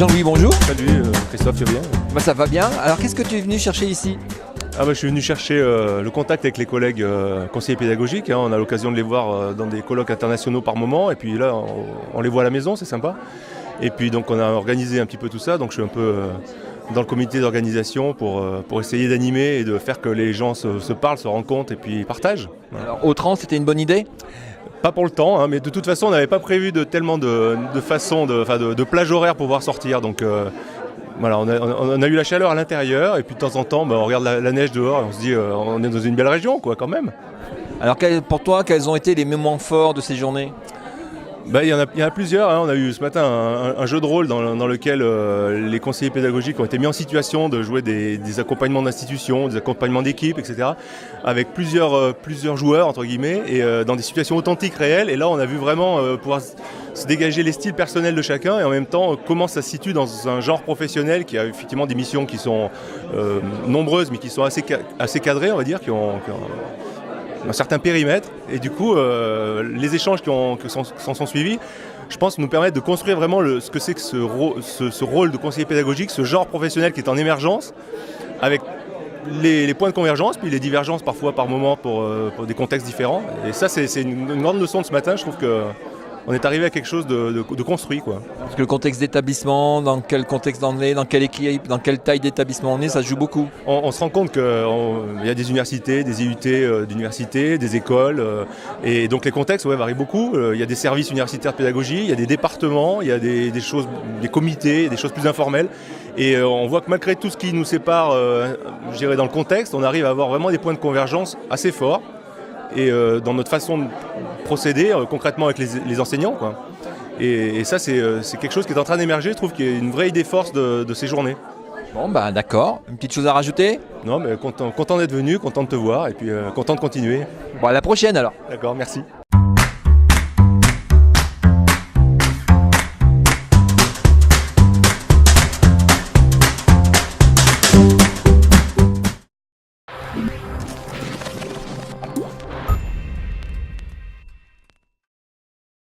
Jean-Louis, bonjour. Salut Christophe, tu vas bien? Ça va bien. Alors qu'est-ce que tu es venu chercher ici? Je suis venu chercher le contact avec les collègues conseillers pédagogiques. On a l'occasion de les voir dans des colloques internationaux par moment. Et puis là, on les voit à la maison, c'est sympa. Et puis donc on a organisé un petit peu tout ça. Donc je suis un peu dans le comité d'organisation pour essayer d'animer et de faire que les gens se parlent, se rencontrent et puis partagent. Alors Autran, c'était une bonne idée? Pas pour le temps, mais de toute façon on n'avait pas prévu tellement de façons, de plages horaires pour pouvoir sortir. Donc voilà, on a eu la chaleur à l'intérieur et puis de temps en temps on regarde la neige dehors et on se dit on est dans une belle région quoi quand même. Alors pour toi, quels ont été les moments forts de ces journées? Il y en a plusieurs. On a eu ce matin un jeu de rôle dans lequel les conseillers pédagogiques ont été mis en situation de jouer des accompagnements d'institutions, des accompagnements d'équipes, etc. avec plusieurs joueurs, entre guillemets, et dans des situations authentiques, réelles. Et là, on a vu vraiment pouvoir se dégager les styles personnels de chacun et en même temps comment ça se situe dans un genre professionnel qui a effectivement des missions qui sont nombreuses mais qui sont assez cadrées, on va dire, qui ont un certain périmètre, et du coup les échanges qui sont suivis, je pense, nous permettent de construire vraiment ce que c'est que ce rôle de conseiller pédagogique, ce genre professionnel qui est en émergence, avec les points de convergence, puis les divergences parfois par moment pour des contextes différents. Et ça, c'est une grande leçon de ce matin. Je trouve qu'on est arrivé à quelque chose de construit, quoi. Parce que le contexte d'établissement, dans quel contexte on est, dans quelle équipe, dans quelle taille d'établissement on est, ça se joue beaucoup. On se rend compte qu'il y a des universités, des IUT d'universités, des écoles, et donc les contextes varient beaucoup. Il y a des services universitaires de pédagogie, il y a des départements, il y a des choses, des comités, des choses plus informelles. Et on voit que malgré tout ce qui nous sépare, je dirais dans le contexte, on arrive à avoir vraiment des points de convergence assez forts. Et dans notre façon de procéder concrètement avec les enseignants, quoi. Et ça, c'est quelque chose qui est en train d'émerger. Je trouve qu'il y a une vraie idée force de ces journées. Bon, d'accord. Une petite chose à rajouter? Non, mais content d'être venu, content de te voir et puis content de continuer. Bon, à la prochaine alors. D'accord, merci.